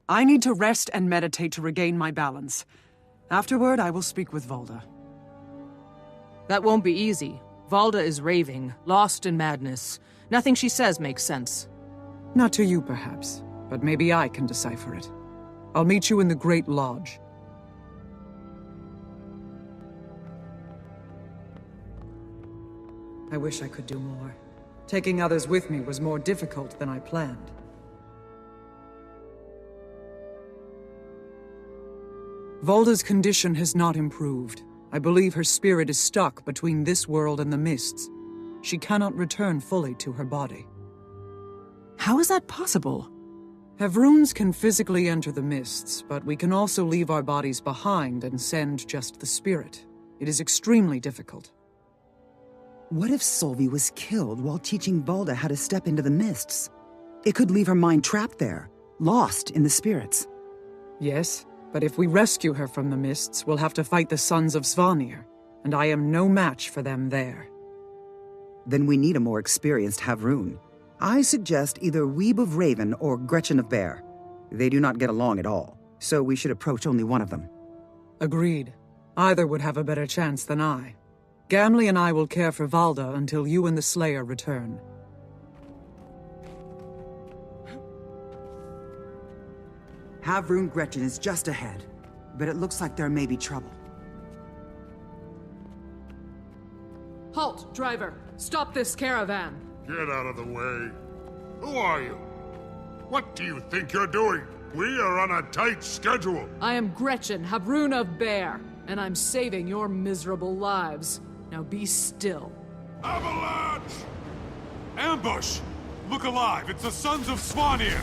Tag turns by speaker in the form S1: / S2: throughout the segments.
S1: I need to rest and meditate to regain my balance. Afterward, I will speak with Volda.
S2: That won't be easy. Volda is raving, lost in madness. Nothing she says makes sense.
S1: Not to you, perhaps, but maybe I can decipher it. I'll meet you in the Great Lodge. I wish I could do more. Taking others with me was more difficult than I planned. Volda's condition has not improved. I believe her spirit is stuck between this world and the mists. She cannot return fully to her body.
S2: How is that possible?
S1: Havruns can physically enter the mists, but we can also leave our bodies behind and send just the spirit. It is extremely difficult.
S3: What if Solvi was killed while teaching Volda how to step into the mists? It could leave her mind trapped there, lost in the spirits.
S1: Yes, but if we rescue her from the mists, we'll have to fight the Sons of Svanir, and I am no match for them there.
S3: Then we need a more experienced Havrun. I suggest either Weeb of Raven or Gretchen of Bear. They do not get along at all, so we should approach only one of them.
S1: Agreed. Either would have a better chance than I. Gamli and I will care for Valda until you and the Slayer return.
S3: Havrun Gretchen is just ahead, but it looks like there may be trouble.
S2: Halt, driver! Stop this caravan!
S4: Get out of the way. Who are you? What do you think you're doing? We are on a tight schedule.
S2: I am Gretchen, Havrun of Bear, and I'm saving your miserable lives. Now be still.
S4: Avalanche! Ambush! Look alive, it's the Sons of Svanir!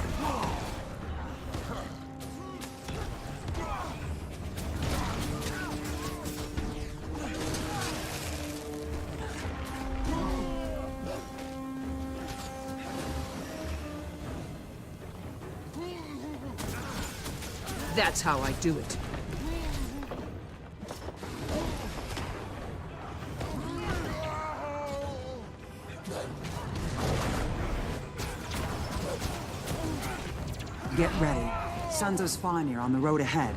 S2: That's how I do it.
S3: Get ready. Sons of Svanir on the road ahead.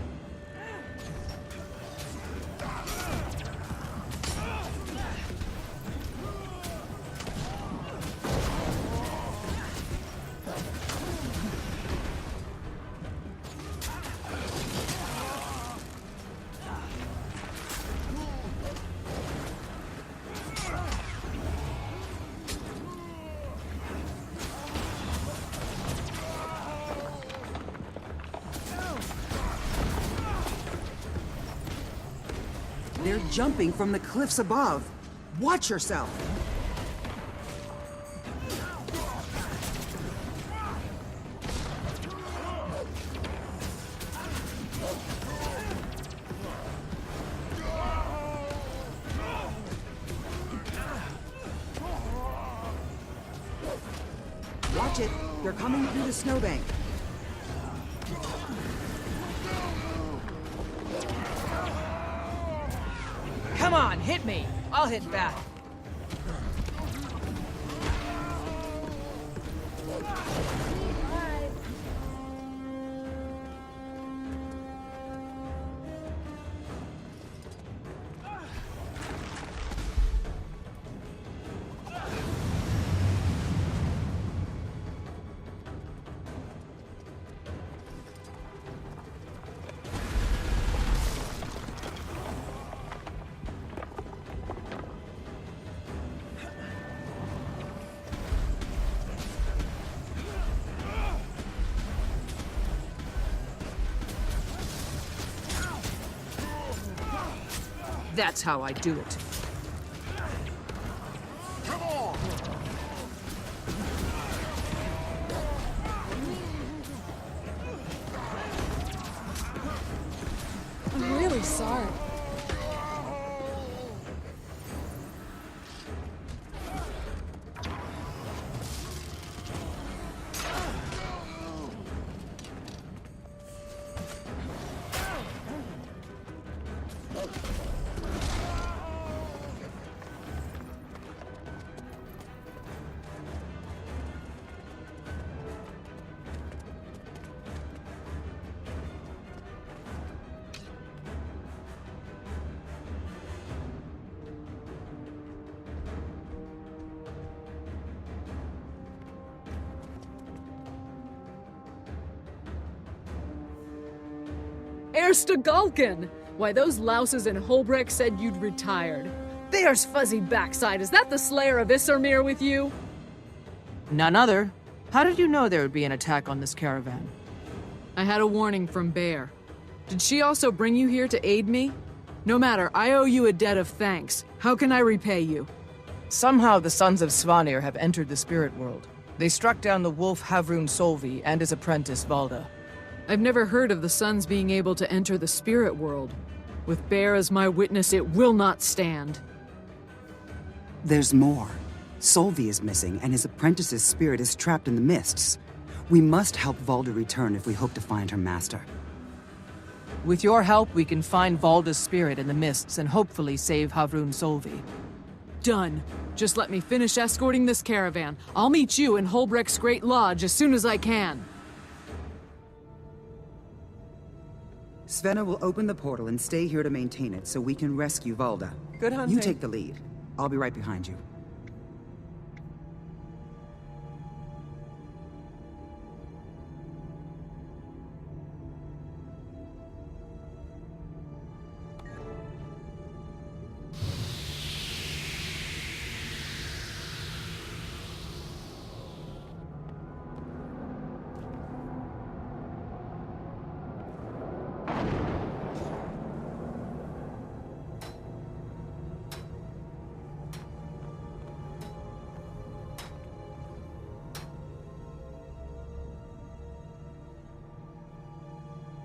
S3: They're jumping from the cliffs above. Watch yourself! Watch it! They're coming through the snowbank.
S2: Come on, hit me! I'll hit back. That's how I do it.
S4: Come on!
S5: I'm really sorry. Ersta Galkin! Why, those louses in Holbrecht said you'd retired. There's fuzzy backside. Is that the Slayer of Issermir with you?
S2: None other. How did you know there would be an attack on this caravan?
S5: I had a warning from Bear. Did she also bring you here to aid me? No matter, I owe you a debt of thanks. How can I repay you?
S2: Somehow the Sons of Svanir have entered the spirit world. They struck down the wolf Havrun Solvi and his apprentice Valda.
S5: I've never heard of the Sons being able to enter the spirit world. With Bear as my witness, it will not stand.
S3: There's more. Solvi is missing, and his apprentice's spirit is trapped in the mists. We must help Valda return if we hope to find her master.
S2: With your help, we can find Valda's spirit in the mists and hopefully save Havrun Solvi.
S5: Done. Just let me finish escorting this caravan. I'll meet you in Holbrecht's Great Lodge as soon as I can.
S3: Svenna will open the portal and stay here to maintain it so we can rescue Valda.
S2: Good hunting.
S3: You take the lead. I'll be right behind you.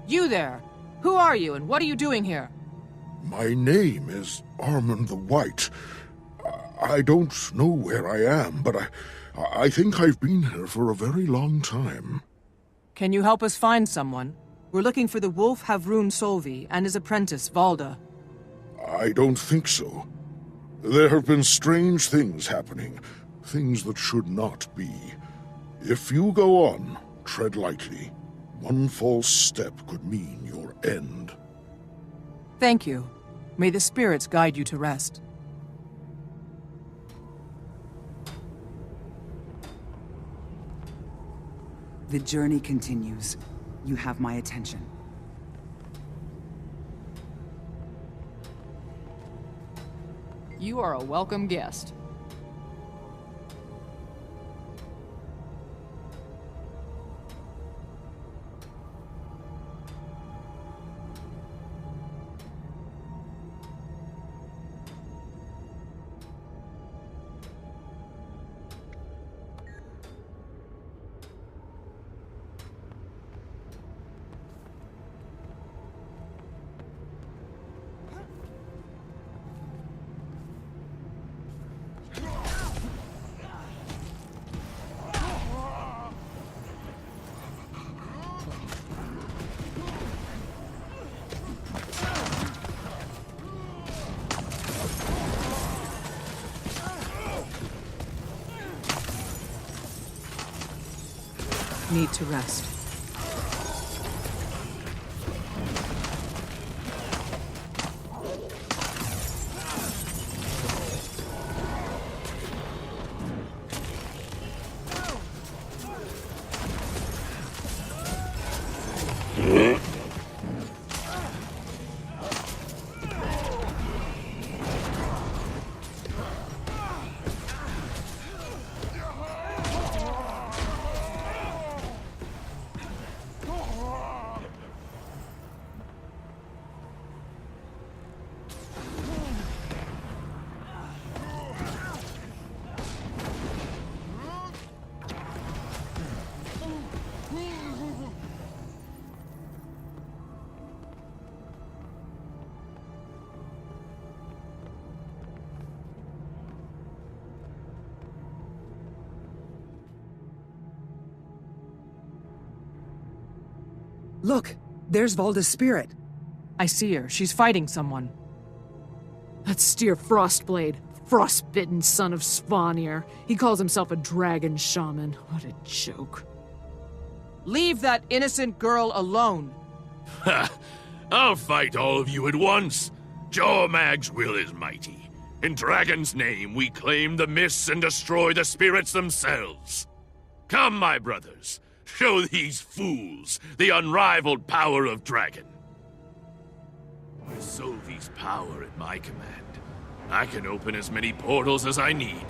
S2: You there! Who are you and what are you doing here?
S4: My name is Armand the White. I don't know where I am, but I think I've been here for a very long time.
S2: Can you help us find someone? We're looking for the wolf Havrun Solvi and his apprentice Valda.
S4: I don't think so. There have been strange things happening, things that should not be. If you go on, tread lightly. One false step could mean your end.
S2: Thank you. May the spirits guide you to rest.
S3: The journey continues. You have my attention.
S5: You are a welcome guest.
S2: Need to rest.
S3: Look! There's Valda's spirit!
S2: I see her. She's fighting someone.
S5: That's Steer Frostblade, frostbitten son of Svanir. He calls himself a dragon shaman. What a joke.
S2: Leave that innocent girl alone!
S6: Ha! I'll fight all of you at once. Jormag's will is mighty. In Dragon's name, we claim the mists and destroy the spirits themselves. Come, my brothers. Show these fools the unrivaled power of Dragon. With Solvi's power at my command, I can open as many portals as I need.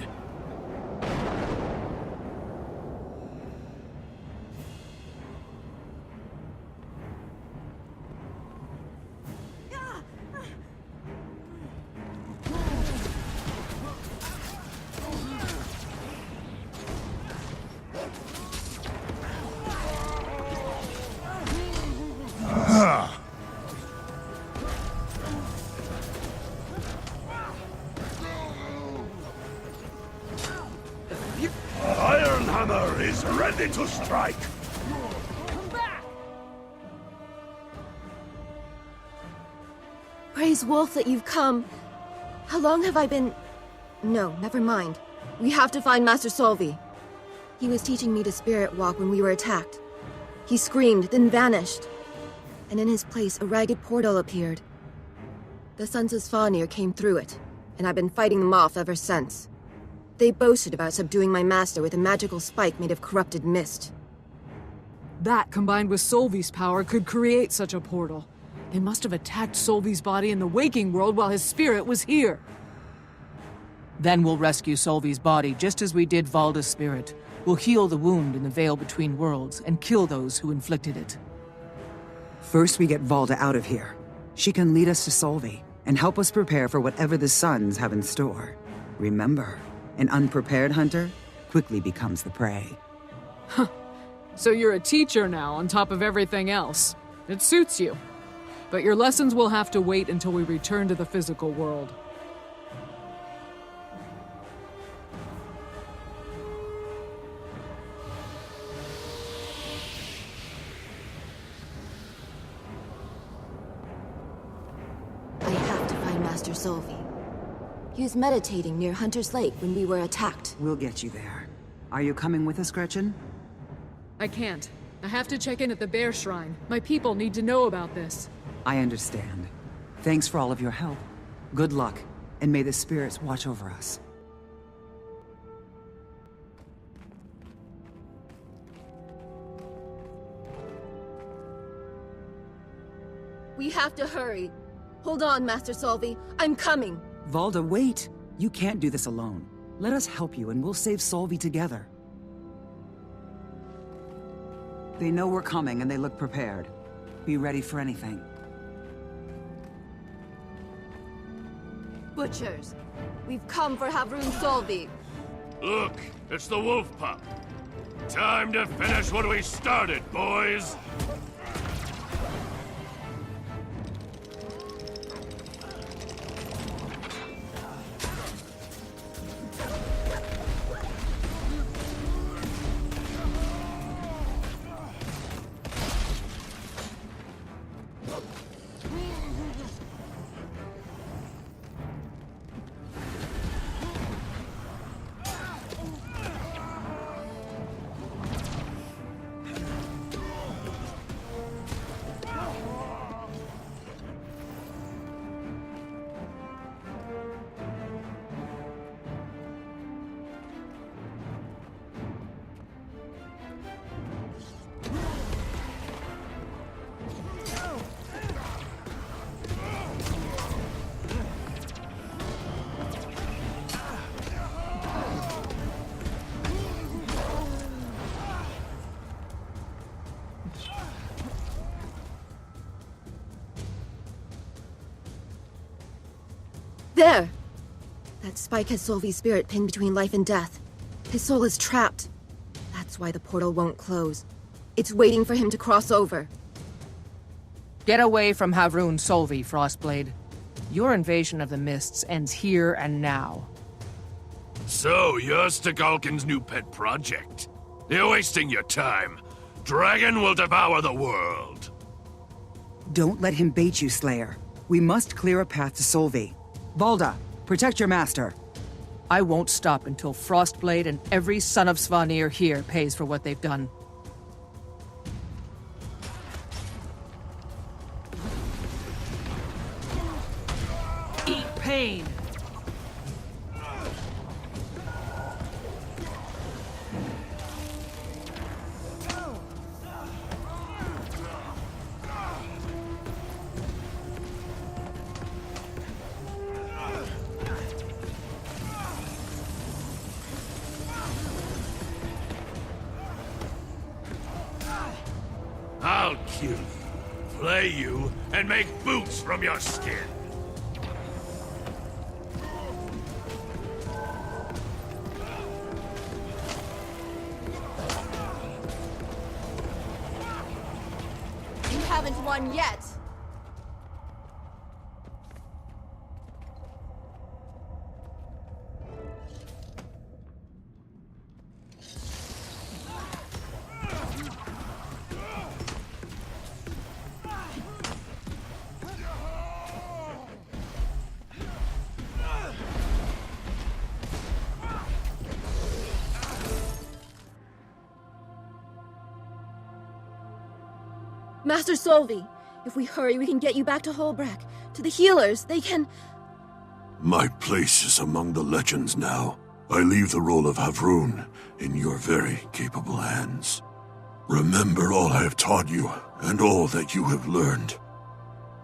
S7: Iron Hammer is ready to strike!
S8: Praise Wolf that you've come. How long have I been... No, never mind. We have to find Master Solvi. He was teaching me to spirit walk when we were attacked. He screamed, then vanished. And in his place, a ragged portal appeared. The Sons of Svanir came through it, and I've been fighting them off ever since. They boasted about subduing my master with a magical spike made of corrupted mist.
S5: That, combined with Solvi's power, could create such a portal. They must have attacked Solvi's body in the waking world while his spirit was here.
S2: Then we'll rescue Solvi's body, just as we did Valda's spirit. We'll heal the wound in the veil between worlds, and kill those who inflicted it.
S3: First we get Valda out of here. She can lead us to Solvi, and help us prepare for whatever the Suns have in store. Remember, an unprepared hunter quickly becomes the prey.
S5: So you're a teacher now, on top of everything else. It suits you. But your lessons will have to wait until we return to the physical world.
S8: I have to find Master Solvi. He was meditating near Hunter's Lake when we were attacked.
S3: We'll get you there. Are you coming with us, Gretchen?
S5: I can't. I have to check in at the Bear Shrine. My people need to know about this.
S3: I understand. Thanks for all of your help. Good luck, and may the spirits watch over us.
S8: We have to hurry. Hold on, Master Solvi. I'm coming.
S3: Valda, wait! You can't do this alone. Let us help you, and we'll save Solvi together. They know we're coming, and they look prepared. Be ready for anything.
S8: Butchers, we've come for Havrun Solvi.
S6: Look, it's the wolf pup. Time to finish what we started, boys!
S8: There! That spike has Solvi's spirit pinned between life and death. His soul is trapped. That's why the portal won't close. It's waiting for him to cross over.
S2: Get away from Havrun Solvi, Frostblade. Your invasion of the Mists ends here and now.
S6: So, you're Stigallkin's new pet project. You're wasting your time. Dragon will devour the world.
S3: Don't let him bait you, Slayer. We must clear a path to Solvi. Valda, protect your master.
S2: I won't stop until Frostblade and every son of Svanir here pays for what they've done. Eat pain!
S6: I'll kill you, flay you, and make boots from your skin.
S8: You haven't won yet. Master Solvi, if we hurry, we can get you back to Holbrack. To the healers, they can...
S7: My place is among the legends now. I leave the role of Havrun in your very capable hands. Remember all I have taught you, and all that you have learned.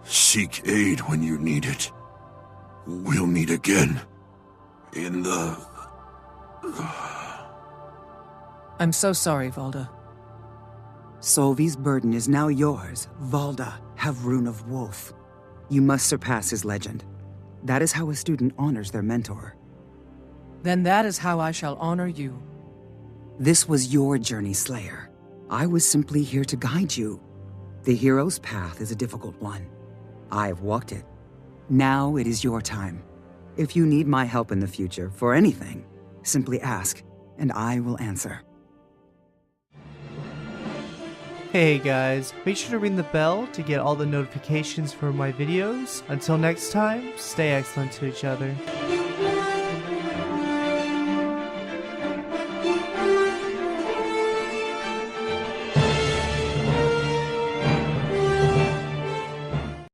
S7: Seek aid when you need it. We'll meet again. In the...
S2: I'm so sorry, Valda.
S3: Solvi's burden is now yours, Valda, Havrun of Wolf. You must surpass his legend. That is how a student honors their mentor.
S2: Then that is how I shall honor you.
S3: This was your journey, Slayer. I was simply here to guide you. The hero's path is a difficult one. I have walked it. Now it is your time. If you need my help in the future for anything, simply ask, and I will answer.
S9: Hey guys, make sure to ring the bell to get all the notifications for my videos. Until next time, stay excellent to each other.